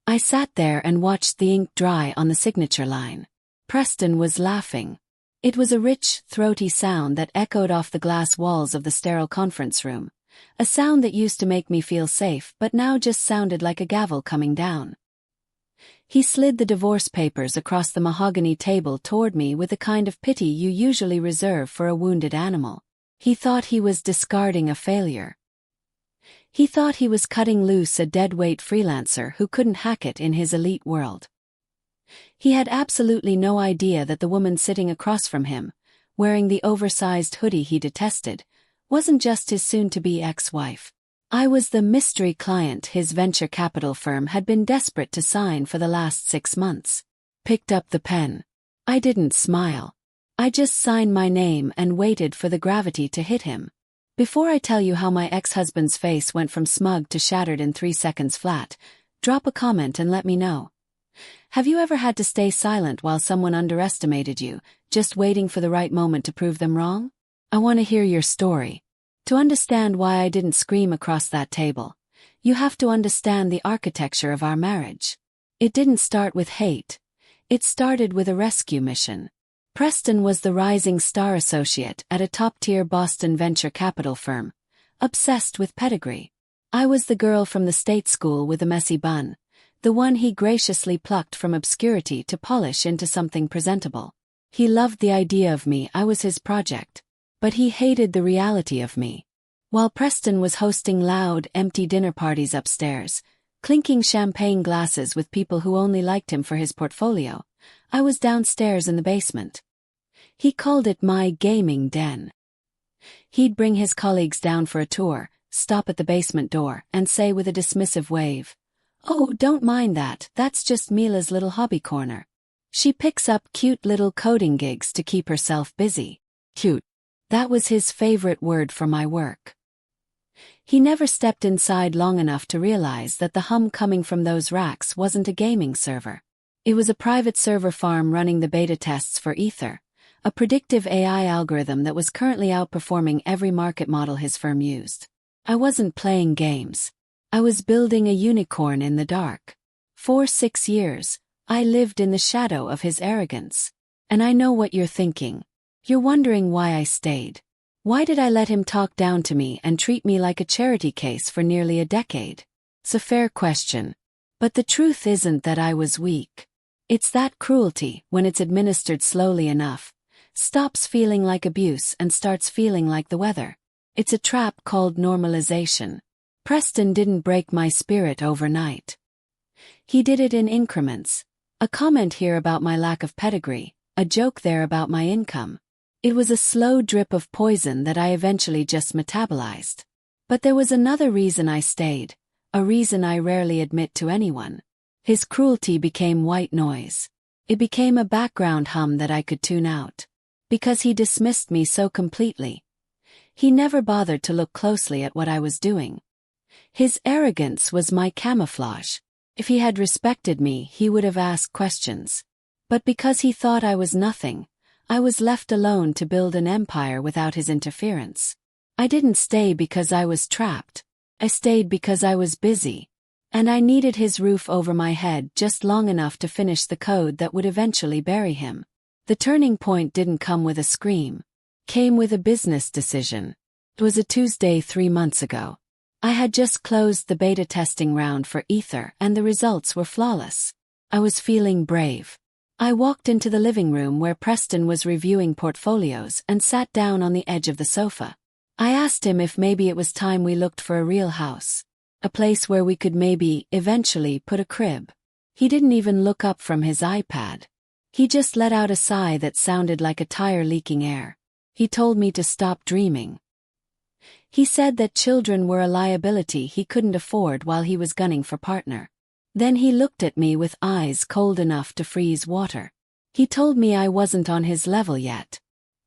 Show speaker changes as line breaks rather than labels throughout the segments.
I sat there and watched the ink dry on the signature line. Preston was laughing. It was a rich, throaty sound that echoed off the glass walls of the sterile conference room. A sound that used to make me feel safe but now just sounded like a gavel coming down. He slid the divorce papers across the mahogany table toward me with the kind of pity you usually reserve for a wounded animal. He thought he was discarding a failure. He thought he was cutting loose a deadweight freelancer who couldn't hack it in his elite world. He had absolutely no idea that the woman sitting across from him, wearing the oversized hoodie he detested, wasn't just his soon-to-be ex-wife. I was the mystery client his venture capital firm had been desperate to sign for the last 6 months. Picked up the pen. I didn't smile. I just signed my name and waited for the gravity to hit him. Before I tell you how my ex-husband's face went from smug to shattered in 3 seconds flat, drop a comment and let me know. Have you ever had to stay silent while someone underestimated you, just waiting for the right moment to prove them wrong? I want to hear your story. To understand why I didn't scream across that table, you have to understand the architecture of our marriage. It didn't start with hate. It started with a rescue mission. Preston was the rising star associate at a top-tier Boston venture capital firm, obsessed with pedigree. I was the girl from the state school with a messy bun, the one he graciously plucked from obscurity to polish into something presentable. He loved the idea of me, I was his project. But he hated the reality of me. While Preston was hosting loud, empty dinner parties upstairs, clinking champagne glasses with people who only liked him for his portfolio, I was downstairs in the basement. He called it my gaming den. He'd bring his colleagues down for a tour, stop at the basement door, and say with a dismissive wave, "Oh, don't mind that, that's just Mila's little hobby corner. She picks up cute little coding gigs to keep herself busy." Cute. That was his favorite word for my work. He never stepped inside long enough to realize that the hum coming from those racks wasn't a gaming server. It was a private server farm running the beta tests for Ether, a predictive AI algorithm that was currently outperforming every market model his firm used. I wasn't playing games. I was building a unicorn in the dark. For 6 years, I lived in the shadow of his arrogance. And I know what you're thinking. You're wondering why I stayed. Why did I let him talk down to me and treat me like a charity case for nearly a decade? It's a fair question. But the truth isn't that I was weak. It's that cruelty, when it's administered slowly enough, stops feeling like abuse and starts feeling like the weather. It's a trap called normalization. Preston didn't break my spirit overnight. He did it in increments. A comment here about my lack of pedigree, a joke there about my income. It was a slow drip of poison that I eventually just metabolized. But there was another reason I stayed, a reason I rarely admit to anyone. His cruelty became white noise. It became a background hum that I could tune out. Because he dismissed me so completely. He never bothered to look closely at what I was doing. His arrogance was my camouflage. If he had respected me, he would have asked questions. But because he thought I was nothing, I was left alone to build an empire without his interference. I didn't stay because I was trapped. I stayed because I was busy. And I needed his roof over my head just long enough to finish the code that would eventually bury him. The turning point didn't come with a scream. Came with a business decision. It was a Tuesday 3 months ago. I had just closed the beta testing round for Ether and the results were flawless. I was feeling brave. I walked into the living room where Preston was reviewing portfolios and sat down on the edge of the sofa. I asked him if maybe it was time we looked for a real house. A place where we could maybe, eventually, put a crib. He didn't even look up from his iPad. He just let out a sigh that sounded like a tire leaking air. He told me to stop dreaming. He said that children were a liability he couldn't afford while he was gunning for partner. Then he looked at me with eyes cold enough to freeze water. He told me I wasn't on his level yet.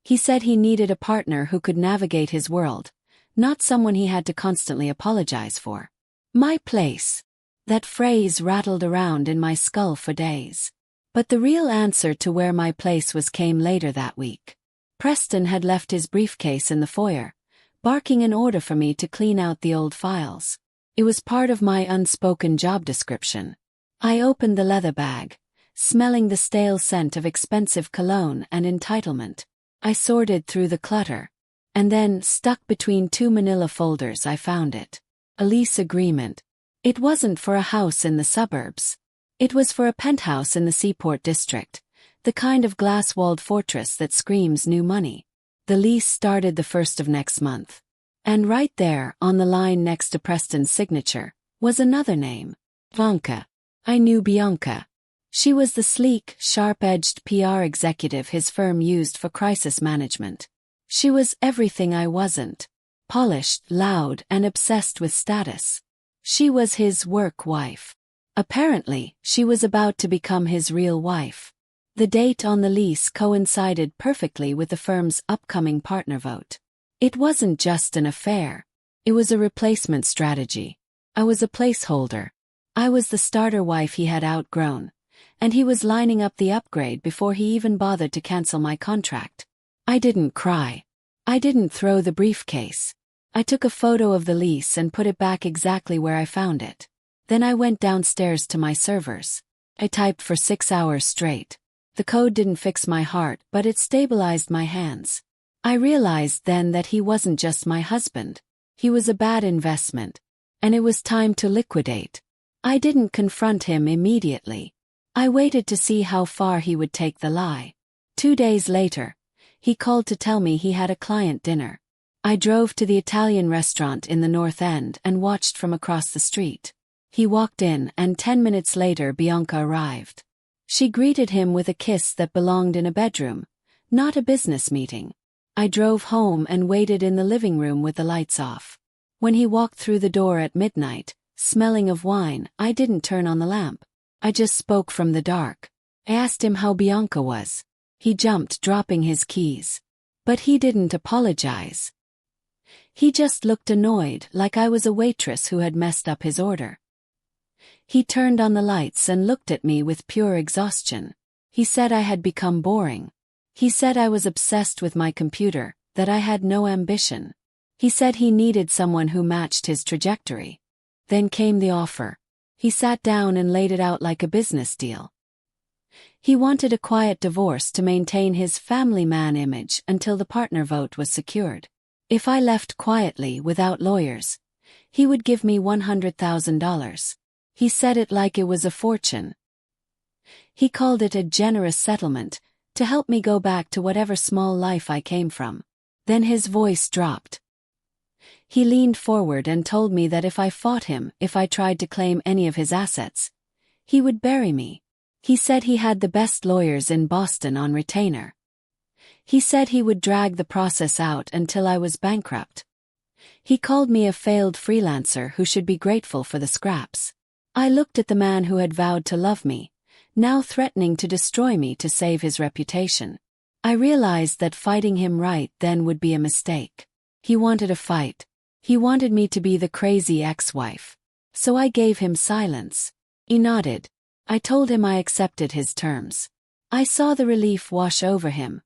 He said he needed a partner who could navigate his world, not someone he had to constantly apologize for. My place. That phrase rattled around in my skull for days. But the real answer to where my place was came later that week. Preston had left his briefcase in the foyer, barking an order for me to clean out the old files. It was part of my unspoken job description. I opened the leather bag, smelling the stale scent of expensive cologne and entitlement. I sorted through the clutter. And then, stuck between two manila folders, I found it. A lease agreement. It wasn't for a house in the suburbs. It was for a penthouse in the Seaport district, the kind of glass-walled fortress that screams new money. The lease started the 1st of next month. And right there, on the line next to Preston's signature, was another name. Bianca. I knew Bianca. She was the sleek, sharp-edged PR executive his firm used for crisis management. She was everything I wasn't. Polished, loud, and obsessed with status. She was his work wife. Apparently, she was about to become his real wife. The date on the lease coincided perfectly with the firm's upcoming partner vote. It wasn't just an affair. It was a replacement strategy. I was a placeholder. I was the starter wife he had outgrown. And he was lining up the upgrade before he even bothered to cancel my contract. I didn't cry. I didn't throw the briefcase. I took a photo of the lease and put it back exactly where I found it. Then I went downstairs to my servers. I typed for 6 hours straight. The code didn't fix my heart, but it stabilized my hands. I realized then that he wasn't just my husband. He was a bad investment. And it was time to liquidate. I didn't confront him immediately. I waited to see how far he would take the lie. 2 days later, he called to tell me he had a client dinner. I drove to the Italian restaurant in the North End and watched from across the street. He walked in, and 10 minutes later Bianca arrived. She greeted him with a kiss that belonged in a bedroom, not a business meeting. I drove home and waited in the living room with the lights off. When he walked through the door at midnight, smelling of wine, I didn't turn on the lamp. I just spoke from the dark. I asked him how Bianca was. He jumped, dropping his keys. But he didn't apologize. He just looked annoyed, like I was a waitress who had messed up his order. He turned on the lights and looked at me with pure exhaustion. He said I had become boring. He said I was obsessed with my computer, that I had no ambition. He said he needed someone who matched his trajectory. Then came the offer. He sat down and laid it out like a business deal. He wanted a quiet divorce to maintain his family man image until the partner vote was secured. If I left quietly without lawyers, he would give me $100,000. He said it like it was a fortune. He called it a generous settlement, to help me go back to whatever small life I came from. Then his voice dropped. He leaned forward and told me that if I fought him, if I tried to claim any of his assets, he would bury me. He said he had the best lawyers in Boston on retainer. He said he would drag the process out until I was bankrupt. He called me a failed freelancer who should be grateful for the scraps. I looked at the man who had vowed to love me, now threatening to destroy me to save his reputation. I realized that fighting him right then would be a mistake. He wanted a fight. He wanted me to be the crazy ex-wife. So I gave him silence. He nodded. I told him I accepted his terms. I saw the relief wash over him,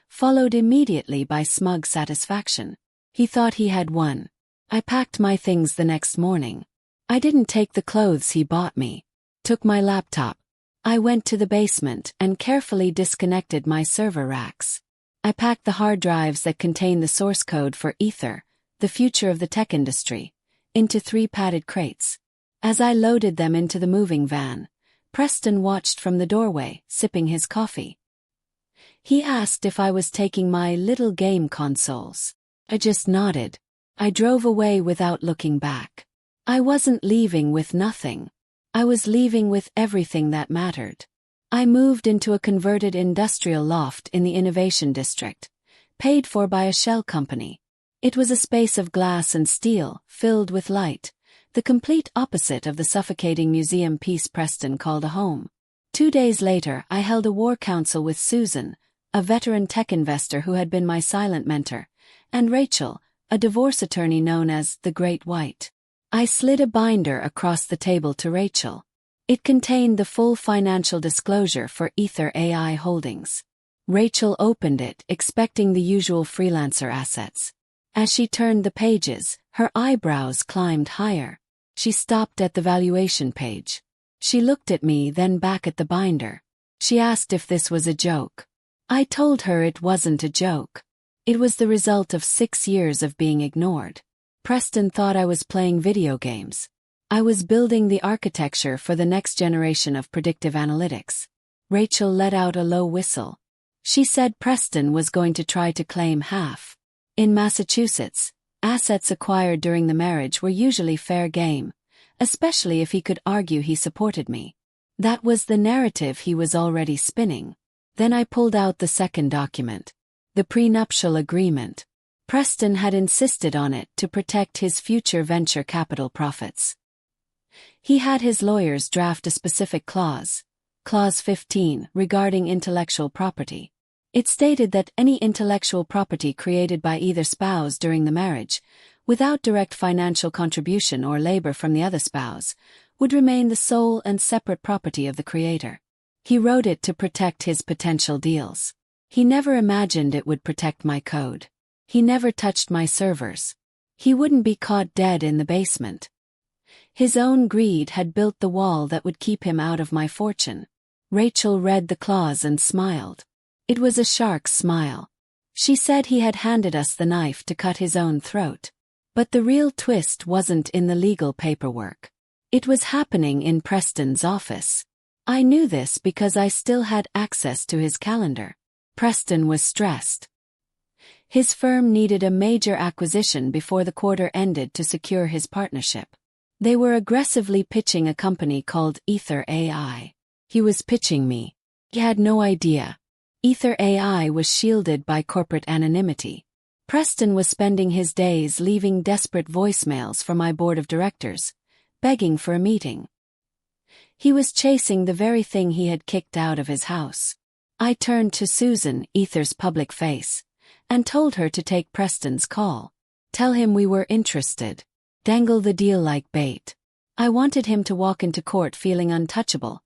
followed immediately by smug satisfaction. He thought he had won. I packed my things the next morning. I didn't take the clothes he bought me. Took my laptop. I went to the basement and carefully disconnected my server racks. I packed the hard drives that contain the source code for Ether, the future of the tech industry, into 3 padded crates. As I loaded them into the moving van, Preston watched from the doorway, sipping his coffee. He asked if I was taking my little game consoles. I just nodded. I drove away without looking back. I wasn't leaving with nothing. I was leaving with everything that mattered. I moved into a converted industrial loft in the Innovation District, paid for by a shell company. It was a space of glass and steel, filled with light, the complete opposite of the suffocating museum piece Preston called a home. 2 days later, I held a war council with Susan, a veteran tech investor who had been my silent mentor, and Rachel, a divorce attorney known as the Great White. I slid a binder across the table to Rachel. It contained the full financial disclosure for Ether AI Holdings. Rachel opened it, expecting the usual freelancer assets. As she turned the pages, her eyebrows climbed higher. She stopped at the valuation page. She looked at me, then back at the binder. She asked if this was a joke. I told her it wasn't a joke. It was the result of 6 years of being ignored. Preston thought I was playing video games. I was building the architecture for the next generation of predictive analytics. Rachel let out a low whistle. She said Preston was going to try to claim half. In Massachusetts, assets acquired during the marriage were usually fair game, especially if he could argue he supported me. That was the narrative he was already spinning. Then I pulled out the second document, the prenuptial agreement. Preston had insisted on it to protect his future venture capital profits. He had his lawyers draft a specific clause, Clause 15, regarding intellectual property. It stated that any intellectual property created by either spouse during the marriage, without direct financial contribution or labor from the other spouse, would remain the sole and separate property of the creator. He wrote it to protect his potential deals. He never imagined it would protect my code. He never touched my servers. He wouldn't be caught dead in the basement. His own greed had built the wall that would keep him out of my fortune. Rachel read the clause and smiled. It was a shark's smile. She said he had handed us the knife to cut his own throat. But the real twist wasn't in the legal paperwork. It was happening in Preston's office. I knew this because I still had access to his calendar. Preston was stressed. His firm needed a major acquisition before the quarter ended to secure his partnership. They were aggressively pitching a company called Aita AI. He was pitching me. He had no idea. Aita AI was shielded by corporate anonymity. Preston was spending his days leaving desperate voicemails for my board of directors, begging for a meeting. He was chasing the very thing he had kicked out of his house. I turned to Susan, Aita's public face, and told her to take Preston's call. Tell him we were interested. Dangle the deal like bait. I wanted him to walk into court feeling untouchable.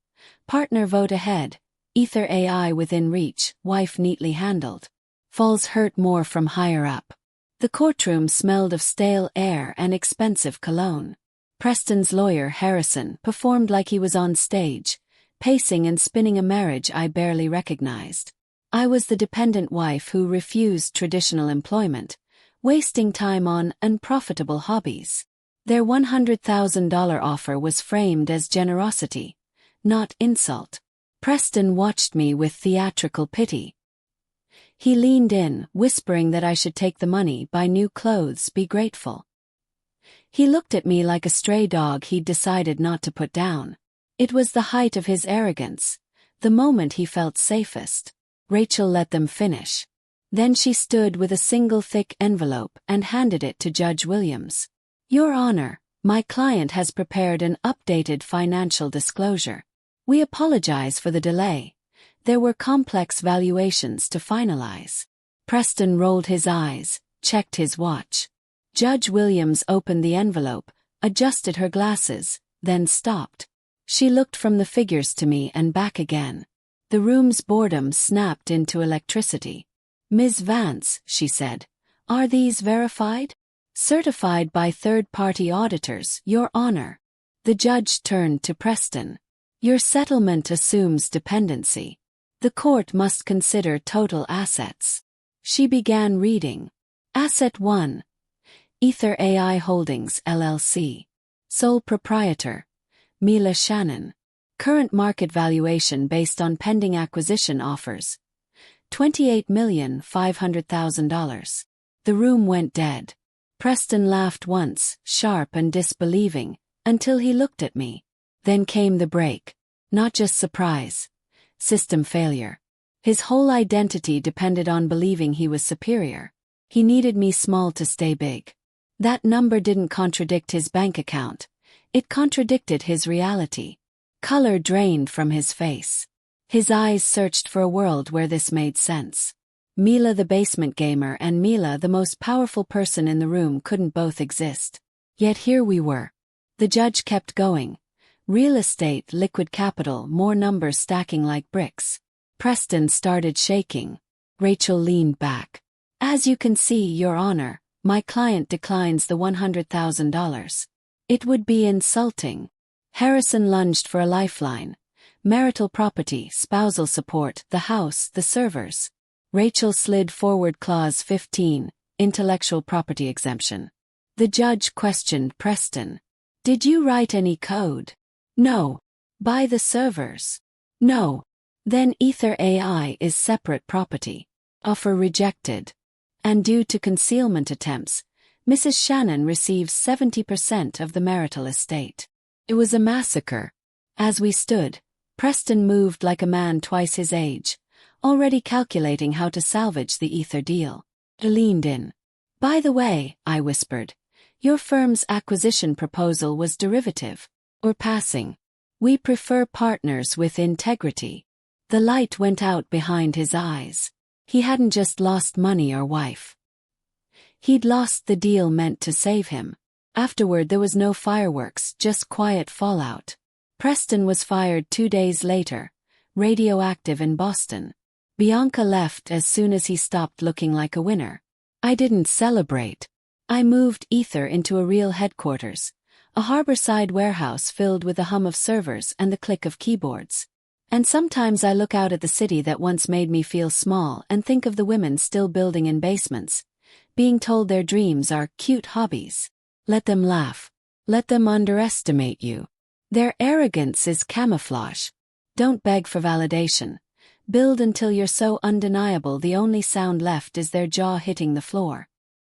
Partner vote ahead. Aita AI within reach, wife neatly handled. Falls hurt more from higher up. The courtroom smelled of stale air and expensive cologne. Preston's lawyer, Harrison, performed like he was on stage, pacing and spinning a marriage I barely recognized. I was the dependent wife who refused traditional employment, wasting time on unprofitable hobbies. Their $100,000 offer was framed as generosity, not insult. Preston watched me with theatrical pity. He leaned in, whispering that I should take the money, buy new clothes, be grateful. He looked at me like a stray dog he'd decided not to put down. It was the height of his arrogance, the moment he felt safest. Rachel let them finish. Then she stood with a single thick envelope and handed it to Judge Williams. Your Honor, my client has prepared an updated financial disclosure. We apologize for the delay. There were complex valuations to finalize. Preston rolled his eyes, checked his watch. Judge Williams opened the envelope, adjusted her glasses, then stopped. She looked from the figures to me and back again. The room's boredom snapped into electricity. Ms. Vance, she said, are these verified? Certified by third-party auditors, Your Honor. The judge turned to Preston. Your settlement assumes dependency. The court must consider total assets. She began reading. Asset 1. Aita AI Holdings, LLC. Sole proprietor. Mila Shannon. Current market valuation based on pending acquisition offers. $28,500,000. The room went dead. Preston laughed once, sharp and disbelieving, until he looked at me. Then came the break. Not just surprise. System failure. His whole identity depended on believing he was superior. He needed me small to stay big. That number didn't contradict his bank account. It contradicted his reality. Color drained from his face. His eyes searched for a world where this made sense. Mila the basement gamer and Mila the most powerful person in the room couldn't both exist. Yet here we were. The judge kept going. Real estate, liquid capital, more numbers stacking like bricks. Preston started shaking. Rachel leaned back. As you can see, Your Honor, my client declines the $100,000. It would be insulting. Harrison lunged for a lifeline. Marital property, spousal support, the house, the servers. Rachel slid forward clause 15, intellectual property exemption. The judge questioned Preston. Did you write any code? No. Buy the servers? No. Then Ether AI is separate property. Offer rejected. And due to concealment attempts, Mrs. Shannon receives 70% of the marital estate. It was a massacre. As we stood, Preston moved like a man twice his age, already calculating how to salvage the Ether deal. I leaned in. By the way, I whispered, your firm's acquisition proposal was derivative, or passing. We prefer partners with integrity. The light went out behind his eyes. He hadn't just lost money or wife. He'd lost the deal meant to save him. Afterward there was no fireworks, just quiet fallout. Preston was fired 2 days later, radioactive in Boston. Bianca left as soon as he stopped looking like a winner. I didn't celebrate. I moved Ether into a real headquarters, a harborside warehouse filled with the hum of servers and the click of keyboards. And sometimes I look out at the city that once made me feel small and think of the women still building in basements, being told their dreams are cute hobbies. Let them laugh. Let them underestimate you. Their arrogance is camouflage. Don't beg for validation. Build until you're so undeniable the only sound left is their jaw hitting the floor.